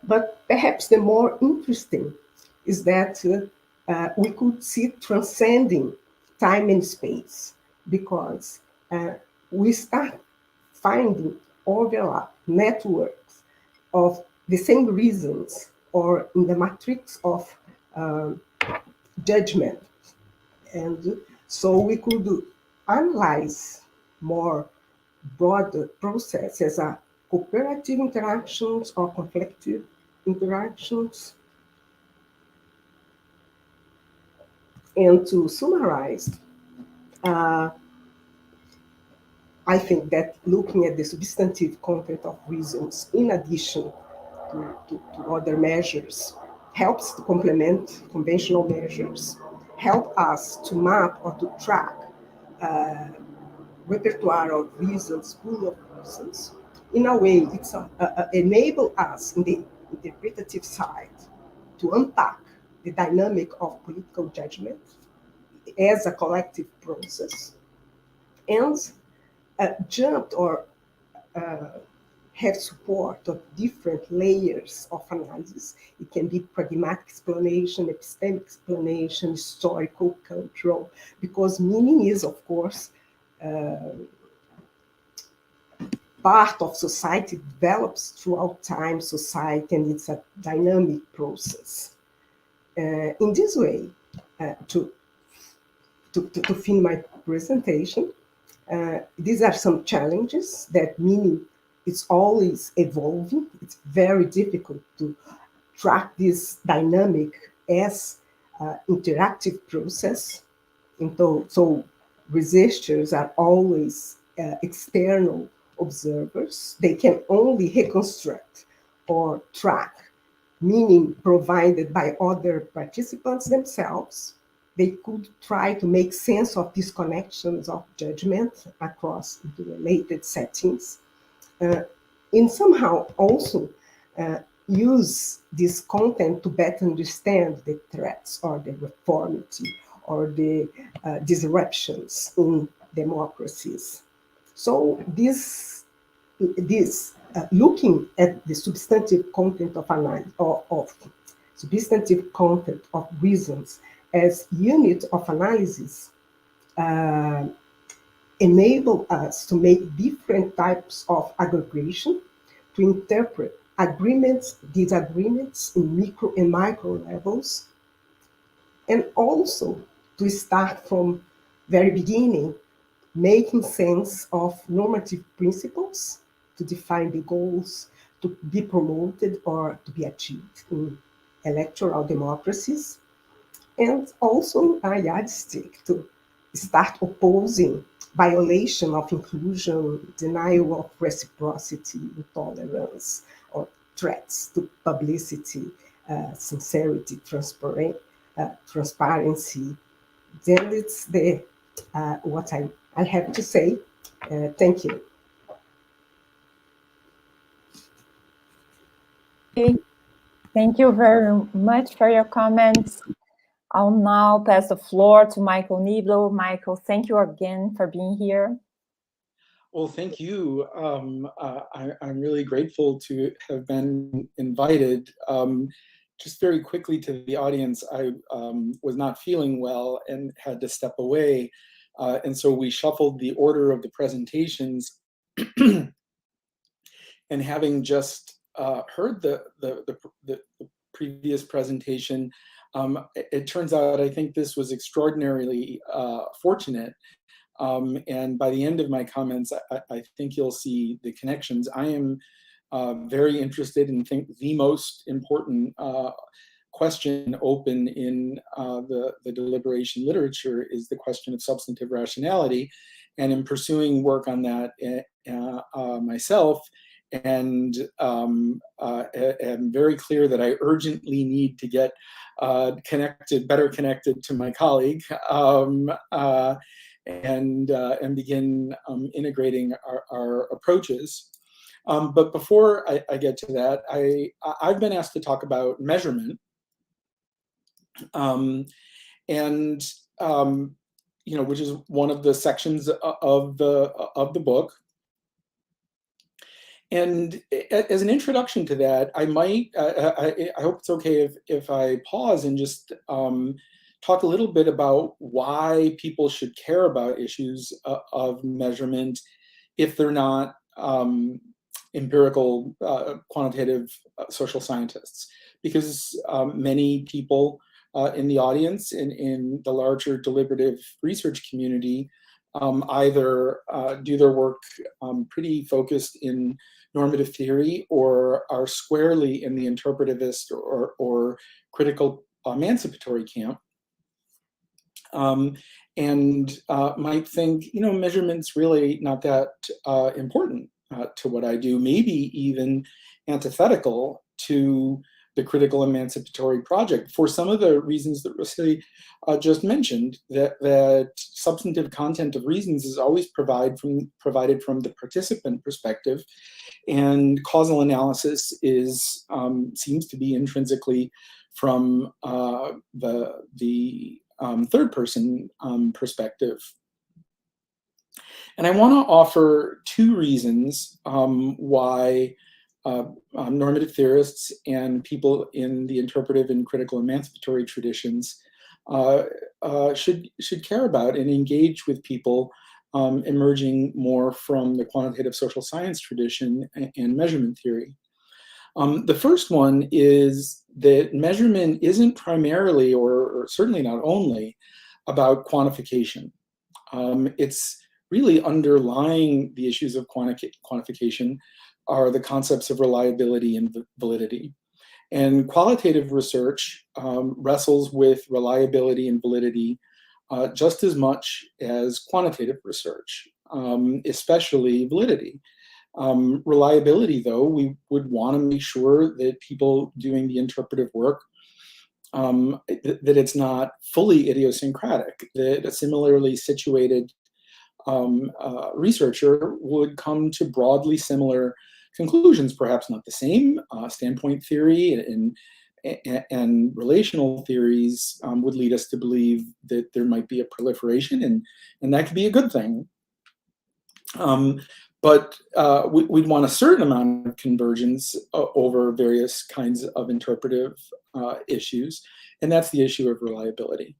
But perhaps the more interesting is that we could see transcending time and space, because we start finding overlap networks of the same reasons, or in the matrix of judgment. And so we could analyze more broader process as a cooperative interactions or conflictive interactions. And to summarize, I think that looking at the substantive content of reasons, in addition to other measures, helps to complement conventional measures, help us to map or to track repertoire of reasons, pool of reasons. In a way, it's enable us in the interpretative side to unpack the dynamic of political judgment as a collective process, and jumped or have support of different layers of analysis. It can be pragmatic explanation, epistemic explanation, historical, cultural, because meaning is, of course, part of society, develops throughout time, society, and it's a dynamic process. In this way, to finish my presentation, these are some challenges that meaning it's always evolving. It's very difficult to track this dynamic as interactive process. And so researchers are always external observers. They can only reconstruct or track meaning provided by other participants themselves. They could try to make sense of these connections of judgment across related settings, and somehow also use this content to better understand the threats or the reformity or the disruptions in democracies. So this looking at the substantive content of analysis, of substantive content of reasons as unit of analysis, enable us to make different types of aggregation, to interpret agreements, disagreements in micro and micro levels, and also to start from very beginning, making sense of normative principles to define the goals to be promoted or to be achieved in electoral democracies, and also a yardstick to start opposing violation of inclusion, denial of reciprocity, intolerance, or threats to publicity, sincerity, transparency. Then it's the what I have to say. Thank you. Okay. Thank you very much for your comments. I'll now pass the floor to Michael Neblo. Michael, thank you again for being here. Well, thank you. I'm really grateful to have been invited. Just very quickly to the audience, I was not feeling well and had to step away. And so we shuffled the order of the presentations. And having just heard the previous presentation, it turns out I think this was extraordinarily fortunate. And by the end of my comments, I think you'll see the connections. I am very interested and think the most important question open in the deliberation literature is the question of substantive rationality. And in pursuing work on that myself, and am very clear that I urgently need to get better connected to my colleague, and begin integrating our approaches. But before I get to that, I've been asked to talk about measurement, which is one of the sections of the book. And as an introduction to that, I hope it's okay if I pause and just talk a little bit about why people should care about issues of measurement if they're not empirical, quantitative social scientists. Because many people in the audience, in the larger deliberative research community, either do their work pretty focused in normative theory or are squarely in the interpretivist or critical emancipatory camp. And might think, measurement's really not that important to what I do, maybe even antithetical to the critical emancipatory project for some of the reasons that Rousiley just mentioned, that substantive content of reasons is always provided from the participant perspective, and causal analysis seems to be intrinsically from the third person perspective. And I want to offer two reasons why normative theorists and people in the interpretive and critical emancipatory traditions should care about and engage with people emerging more from the quantitative social science tradition and measurement theory. The first one is that measurement isn't primarily, or certainly not only, about quantification. It's really underlying the issues of quantification are the concepts of reliability and validity. And qualitative research wrestles with reliability and validity just as much as quantitative research, especially validity. Reliability, though, we would want to make sure that people doing the interpretive work, that it's not fully idiosyncratic, that a similarly situated researcher would come to broadly similar conclusions, perhaps not the same. Standpoint theory and relational theories would lead us to believe that there might be a proliferation, and that could be a good thing. But we'd want a certain amount of convergence over various kinds of interpretive issues, and that's the issue of reliability.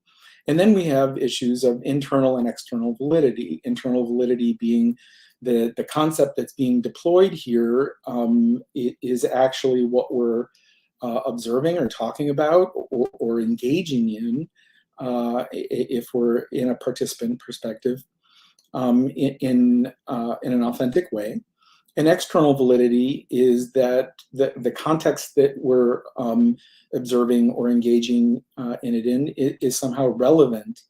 And then we have issues of internal and external validity. Internal validity being the concept that's being deployed here is actually what we're observing or talking about or engaging in if we're in a participant perspective in an authentic way. And external validity is that the context that we're observing or engaging in it in is somehow relevant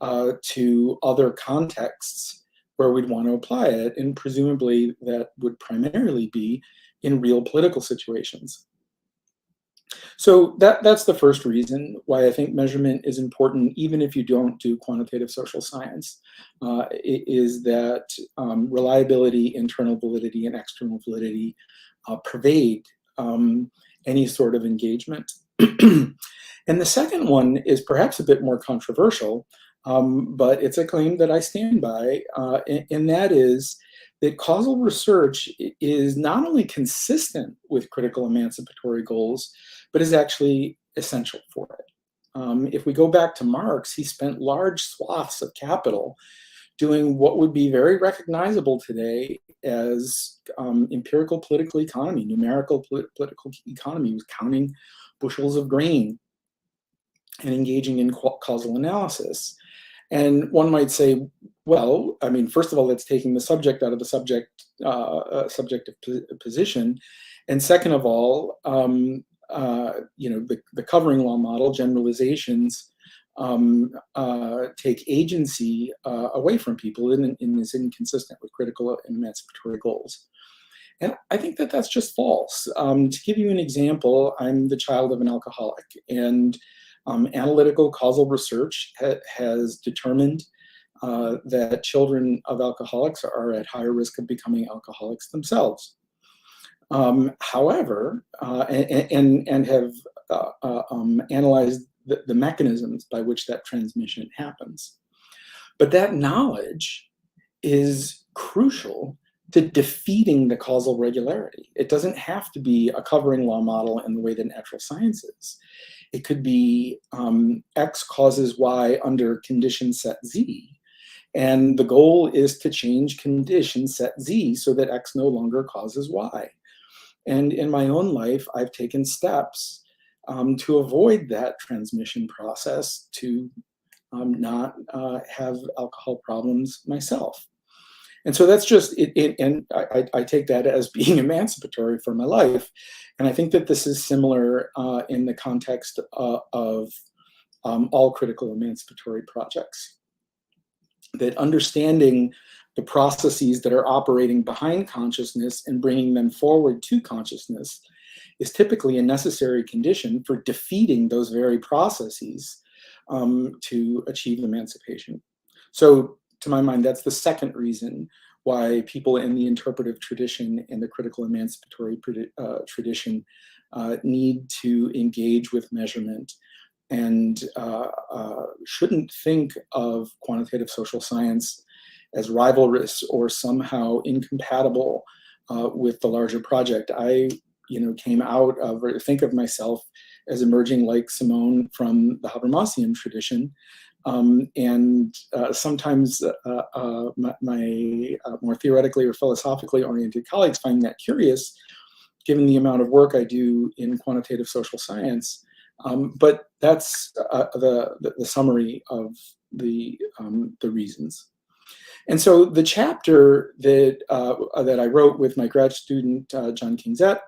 to other contexts where we'd want to apply it, and presumably that would primarily be in real political situations. So that's the first reason why I think measurement is important, even if you don't do quantitative social science, is that reliability, internal validity, and external validity pervade any sort of engagement. And the second one is perhaps a bit more controversial, but it's a claim that I stand by, and that is that causal research is not only consistent with critical emancipatory goals, but is actually essential for it. If we go back to Marx, he spent large swaths of capital doing what would be very recognizable today as empirical political economy, numerical political economy. He was counting bushels of grain and engaging in causal analysis. And one might say, well, I mean, first of all, that's taking the subject out of the subjective position. And second of all, you know, the covering law model generalizations take agency away from people and is inconsistent with critical and emancipatory goals. And I think that that's just false. To give you an example, I'm the child of an alcoholic, and analytical causal research has determined that children of alcoholics are at higher risk of becoming alcoholics themselves. However, and have analyzed the mechanisms by which that transmission happens. But that knowledge is crucial to defeating the causal regularity. It doesn't have to be a covering law model in the way that natural science is. It could be X causes Y under condition set Z. And the goal is to change condition set Z so that X no longer causes Y. And in my own life, I've taken steps to avoid that transmission process, to not have alcohol problems myself. And so that's just it, and I take that as being emancipatory for my life. And I think that this is similar in the context of all critical emancipatory projects. That understanding the processes that are operating behind consciousness and bringing them forward to consciousness is typically a necessary condition for defeating those very processes to achieve emancipation. So to my mind, that's the second reason why people in the interpretive tradition and the critical emancipatory tradition need to engage with measurement and shouldn't think of quantitative social science as rivalrous or somehow incompatible with the larger project. I, came out of, or think of myself as emerging like Simone from the Habermasian tradition. Sometimes my more theoretically or philosophically oriented colleagues find that curious, given the amount of work I do in quantitative social science. But that's the summary of the reasons. And so the chapter that I wrote with my grad student, John Kingzett,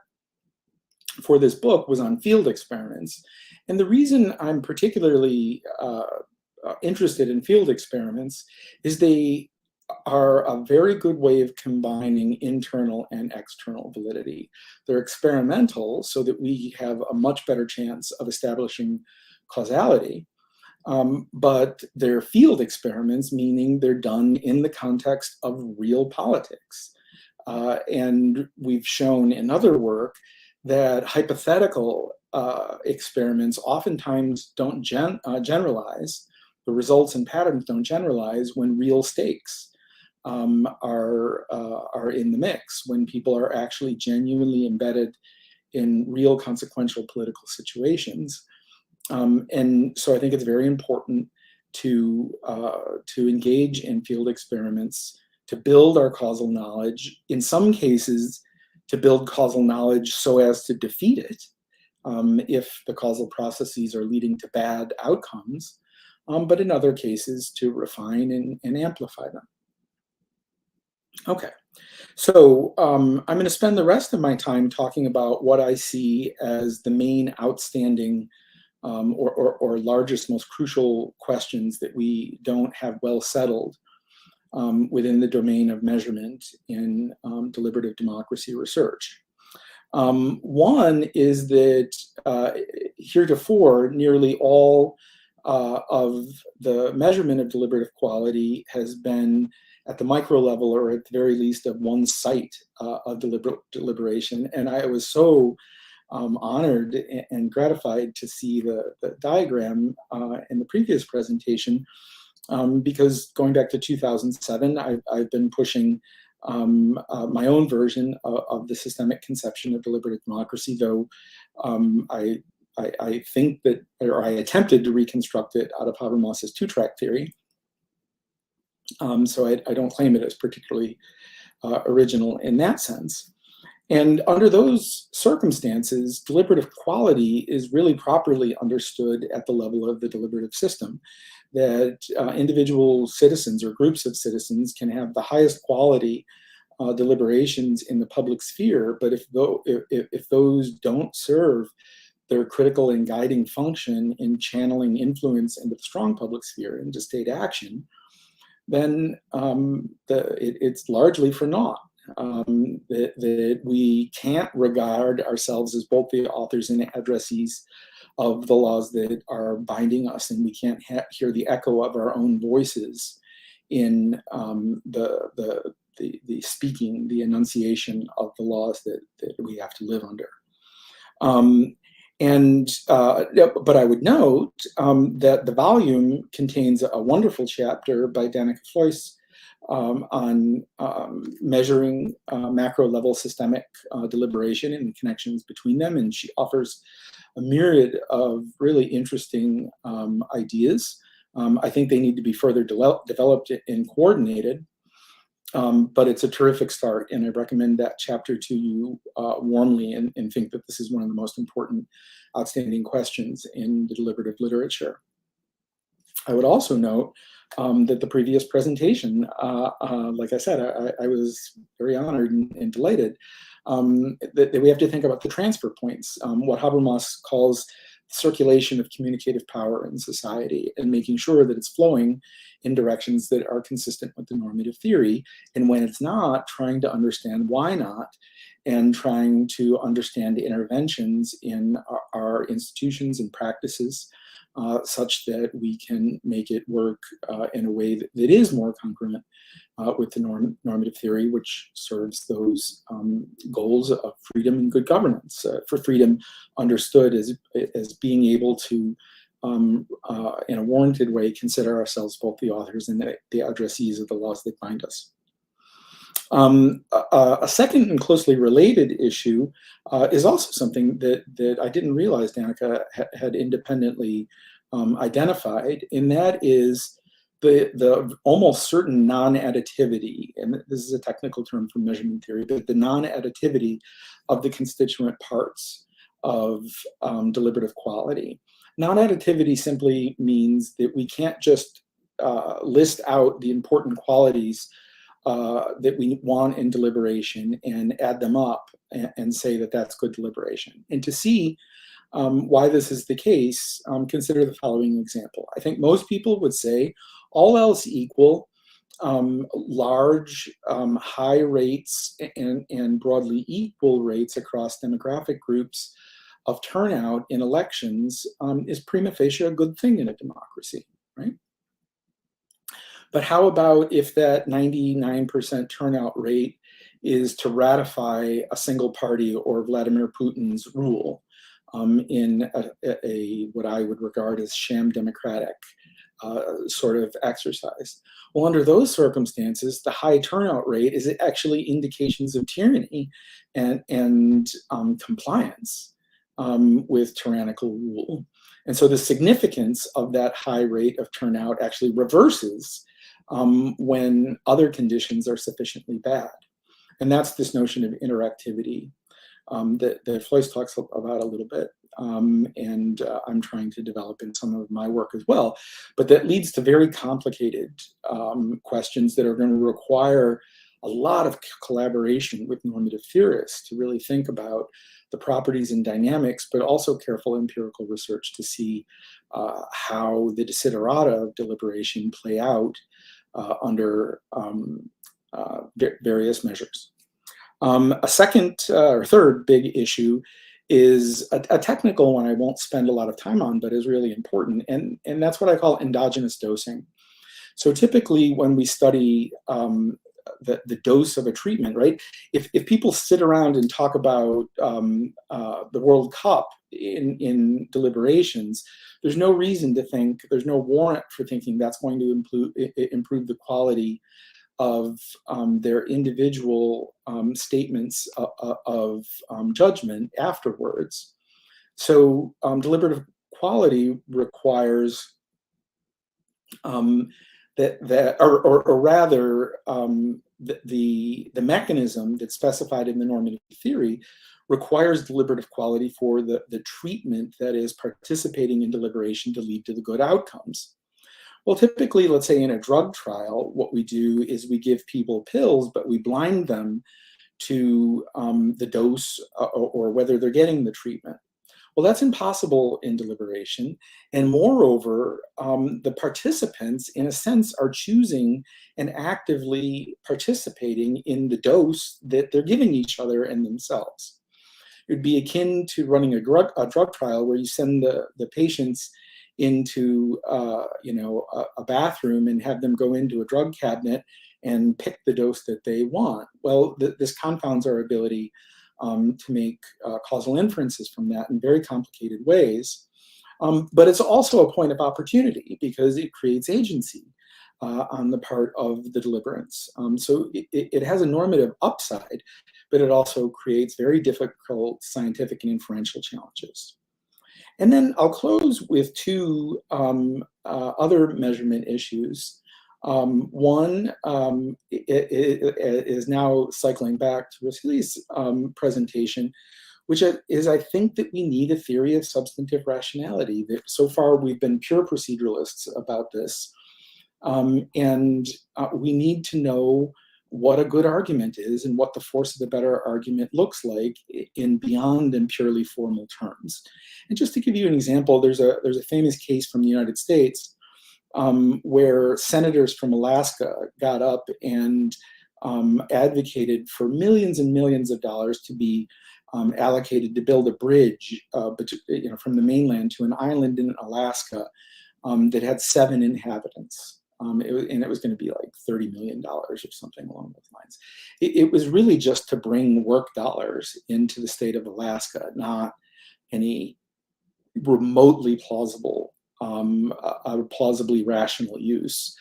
for this book was on field experiments. And the reason I'm particularly interested in field experiments is they are a very good way of combining internal and external validity. They're experimental so that we have a much better chance of establishing causality. But they're field experiments, meaning they're done in the context of real politics. And we've shown in other work that hypothetical experiments oftentimes don't generalize. The results and patterns don't generalize when real stakes are in the mix, when people are actually genuinely embedded in real consequential political situations. And so I think it's very important to engage in field experiments, to build our causal knowledge, in some cases to build causal knowledge so as to defeat it if the causal processes are leading to bad outcomes, but in other cases to refine and amplify them. Okay, so I'm going to spend the rest of my time talking about what I see as the main outstanding or largest, most crucial questions that we don't have well settled within the domain of measurement in deliberative democracy research. One is that heretofore, nearly all of the measurement of deliberative quality has been at the micro level, or at the very least of one site of deliberation. And I was so honored and gratified to see the diagram in the previous presentation, because going back to 2007, I've been pushing my own version of the systemic conception of deliberative democracy, though I think that, or I attempted to reconstruct it out of Habermas's two-track theory. So I don't claim it as particularly original in that sense. And under those circumstances, deliberative quality is really properly understood at the level of the deliberative system, that individual citizens or groups of citizens can have the highest quality deliberations in the public sphere, but if those don't serve their critical and guiding function in channeling influence into the strong public sphere, into state action, then it's largely for naught. That we can't regard ourselves as both the authors and addressees of the laws that are binding us, and we can't hear the echo of our own voices in the speaking, the enunciation of the laws that we have to live under. But I would note that the volume contains a wonderful chapter by Danica Floyce on measuring macro-level systemic deliberation and the connections between them, and she offers a myriad of really interesting ideas. I think they need to be further developed and coordinated, but it's a terrific start, and I recommend that chapter to you warmly, and think that this is one of the most important outstanding questions in the deliberative literature. I would also note that the previous presentation, like I said, I was very honored and delighted that we have to think about the transfer points, what Habermas calls circulation of communicative power in society, and making sure that it's flowing in directions that are consistent with the normative theory, and when it's not, trying to understand why not, and trying to understand interventions in our institutions and practices such that we can make it work in a way that is more congruent with the normative theory, which serves those goals of freedom and good governance. For freedom understood as being able to, in a warranted way, consider ourselves both the authors and the addressees of the laws that bind us. A second and closely related issue is also something that I didn't realize Danica had independently identified, and that is the almost certain non-additivity, and this is a technical term for measurement theory, but the non-additivity of the constituent parts of deliberative quality. Non-additivity simply means that we can't just list out the important qualities that we want in deliberation and add them up and say that that's good deliberation. And to see why this is the case, consider the following example. I think most people would say, all else equal, large, high rates and broadly equal rates across demographic groups of turnout in elections is prima facie a good thing in a democracy, right? But how about if that 99% turnout rate is to ratify a single party or Vladimir Putin's rule in what I would regard as sham democratic sort of exercise? Well, under those circumstances, the high turnout rate is actually indications of tyranny and compliance with tyrannical rule. And so the significance of that high rate of turnout actually reverses when other conditions are sufficiently bad. And that's this notion of interactivity that Floyce talks about a little bit, and I'm trying to develop in some of my work as well. But that leads to very complicated questions that are going to require a lot of collaboration with normative theorists to really think about the properties and dynamics, but also careful empirical research to see how the desiderata of deliberation play out under various measures. A second or third big issue is a technical one I won't spend a lot of time on, but is really important, and that's what I call endogenous dosing. So typically when we study the dose of a treatment, right? If people sit around and talk about the World Cup in deliberations, there's no reason to think, there's no warrant for thinking that's going to improve the quality of their individual statements of judgment afterwards. So deliberative quality requires the mechanism that's specified in the normative theory requires deliberative quality for the treatment that is participating in deliberation to lead to the good outcomes. Well, typically, let's say in a drug trial, what we do is we give people pills, but we blind them to the dose or whether they're getting the treatment. Well, that's impossible in deliberation. And moreover, the participants, in a sense, are choosing and actively participating in the dose that they're giving each other and themselves. It would be akin to running a drug trial where you send the patients into a bathroom and have them go into a drug cabinet and pick the dose that they want. Well, this confounds our ability to make causal inferences from that in very complicated ways. But it's also a point of opportunity because it creates agency on the part of the deliberants. So it has a normative upside, but it also creates very difficult scientific and inferential challenges. And then I'll close with two other measurement issues. One is now cycling back to Rousiley's presentation, which is, I think, that we need a theory of substantive rationality. That so far we've been pure proceduralists about this, and we need to know what a good argument is and what the force of the better argument looks like in beyond and purely formal terms. And just to give you an example, there's a famous case from the United States where senators from Alaska got up and advocated for millions and millions of dollars to be allocated to build a bridge from the mainland to an island in Alaska that had 7 inhabitants. It was going to be like $30 million or something along those lines. It was really just to bring work dollars into the state of Alaska, not any remotely plausible, plausibly rational use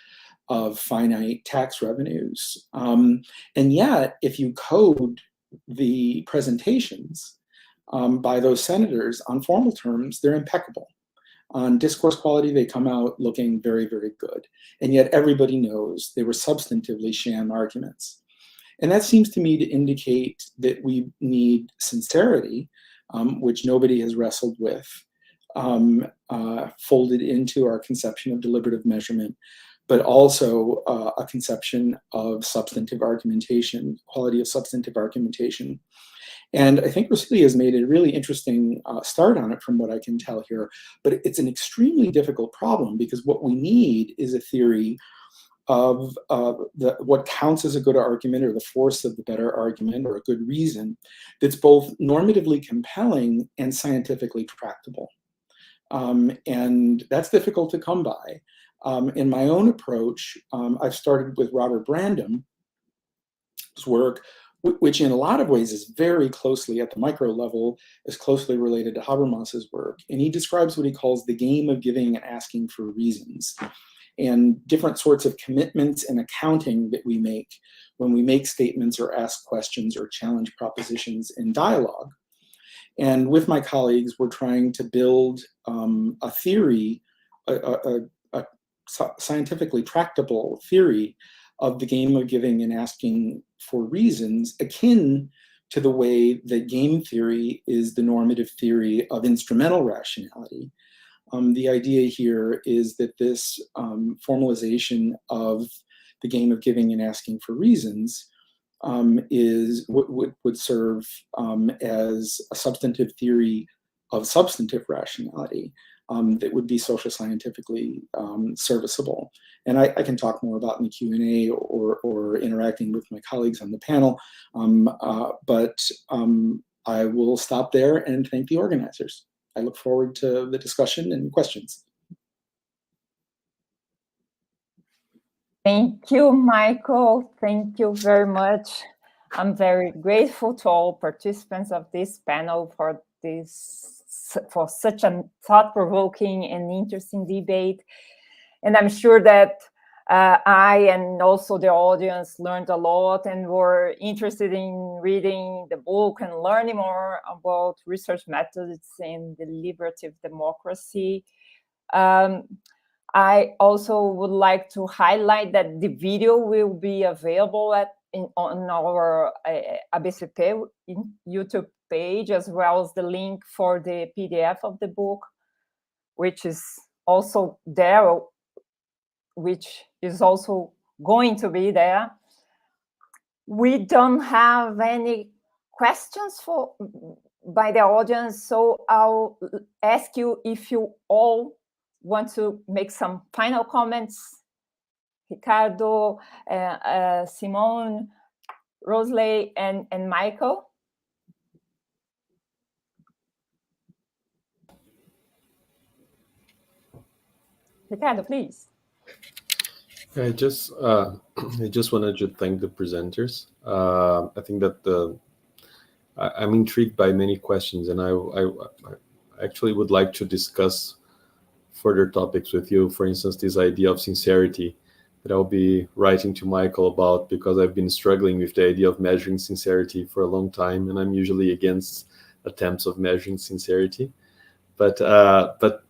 of finite tax revenues. And yet, if you code the presentations by those senators on formal terms, they're impeccable. On discourse quality, they come out looking very, very good. And yet everybody knows they were substantively sham arguments. And that seems to me to indicate that we need sincerity, which nobody has wrestled with, folded into our conception of deliberative measurement, but also a conception of substantive argumentation, quality of substantive argumentation. And I think Rousiley has made a really interesting start on it from what I can tell here, but it's an extremely difficult problem because what we need is a theory of what counts as a good argument or the force of the better argument or a good reason that's both normatively compelling and scientifically tractable. And that's difficult to come by. In my own approach, I've started with Robert Brandam's work, which in a lot of ways is very closely at the micro level, is closely related to Habermas's work. And he describes what he calls the game of giving and asking for reasons, and different sorts of commitments and accounting that we make when we make statements or ask questions or challenge propositions in dialogue. And with my colleagues, we're trying to build a theory, a scientifically tractable theory of the game of giving and asking for reasons, akin to the way that game theory is the normative theory of instrumental rationality. The idea here is that this formalization of the game of giving and asking for reasons would serve as a substantive theory of substantive rationality that would be social scientifically serviceable. And I can talk more about in the Q&A or interacting with my colleagues on the panel, but I will stop there and thank the organizers. I look forward to the discussion and questions. Thank you, Michael. Thank you very much. I'm very grateful to all participants of this panel for such a thought-provoking and interesting debate. And I'm sure that I and also the audience learned a lot and were interested in reading the book and learning more about research methods in deliberative democracy. I also would like to highlight that the video will be available on our ABCP YouTube page, as well as the link for the PDF of the book, which is also there, which is also going to be there. We don't have any questions by the audience, so I'll ask you if you all want to make some final comments. Ricardo, Simone, Rousiley, and Michael. Ricardo, please. I just wanted to thank the presenters. I think that I'm intrigued by many questions, and I actually would like to discuss further topics with you. For instance, this idea of sincerity that I'll be writing to Michael about, because I've been struggling with the idea of measuring sincerity for a long time, and I'm usually against attempts of measuring sincerity. But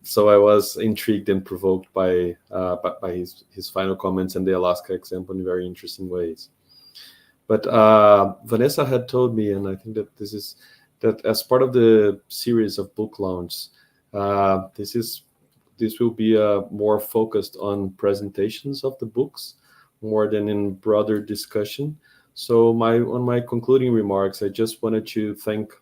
so I was intrigued and provoked by his final comments and the Alaska example in very interesting ways. But Vanessa had told me, and I think that that as part of the series of book launch, this will be more focused on presentations of the books more than in broader discussion. So on my concluding remarks, I just wanted to thank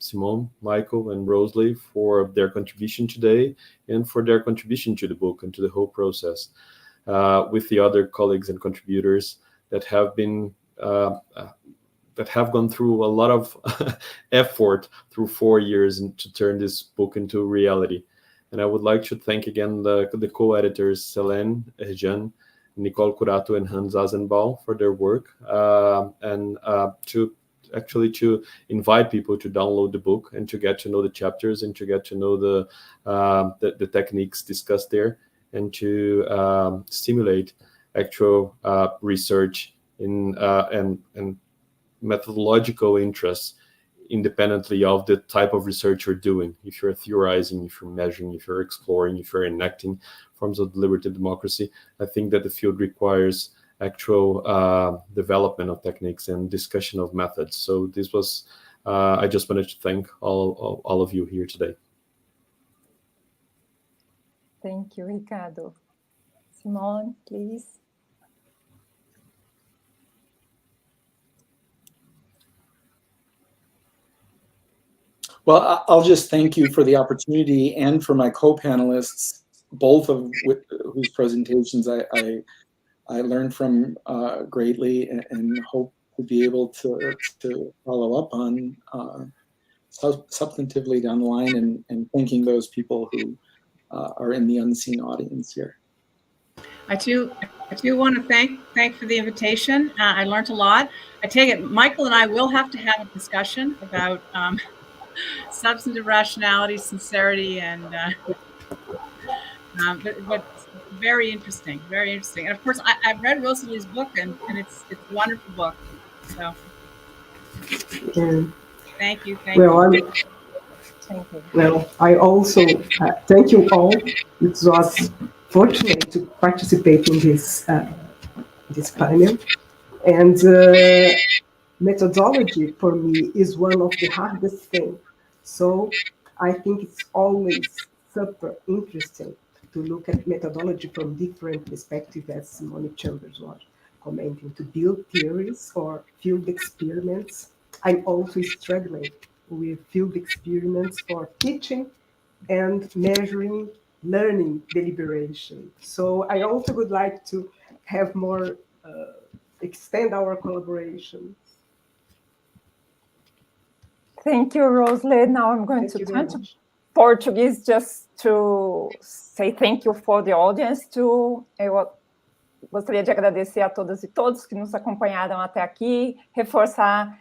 Simone, Michael, and Rousiley for their contribution today and for their contribution to the book and to the whole process, with the other colleagues and contributors that have been that have gone through a lot of effort through 4 years to turn this book into reality. And I would like to thank again the co-editors Selene, Erjan, Nicole Curato, and Hans Azenbaum for their work, and to invite people to download the book and to get to know the chapters and to get to know the techniques discussed there, and to stimulate actual research and methodological interests independently of the type of research you're doing. If you're theorizing, if you're measuring, if you're exploring, if you're enacting forms of deliberative democracy, I think that the field requires actual development of techniques and discussion of methods. So this was, I just wanted to thank all of you here today. Thank you, Ricardo. Simone, please. Well, I'll just thank you for the opportunity and for my co-panelists, both of whose presentations I learned from greatly, and hope to be able to follow up on substantively down the line, and thanking those people who are in the unseen audience here. I too want to thank for the invitation. I learned a lot. I take it Michael and I will have to have a discussion about substantive rationality, sincerity, and but very interesting, very interesting. And of course, I've read Rousiley's book, and it's a wonderful book. So thank you. Well, I also thank you all. It was fortunate to participate in this panel, and methodology for me is one of the hardest things. So I think it's always super interesting to look at methodology from different perspectives, as Simone Chambers was commenting, to build theories or field experiments. I'm also struggling with field experiments for teaching and measuring learning deliberation. So I also would like to have more, extend our collaboration. Thank you, Rousiley. Now I'm going to turn to Portuguese just to say thank you for the audience too. gostaria de agradecer a todas e todos que nos acompanharam até aqui, reforçar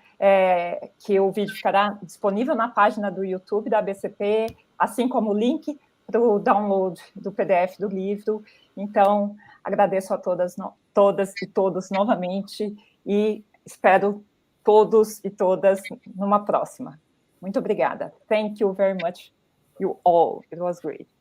que o vídeo ficará disponível na página do YouTube da ABCP, assim como o link para o download do PDF do livro. Então, agradeço a todas e todos novamente e espero todos e todas numa próxima. Muito obrigada. Thank you very much, you all. It was great.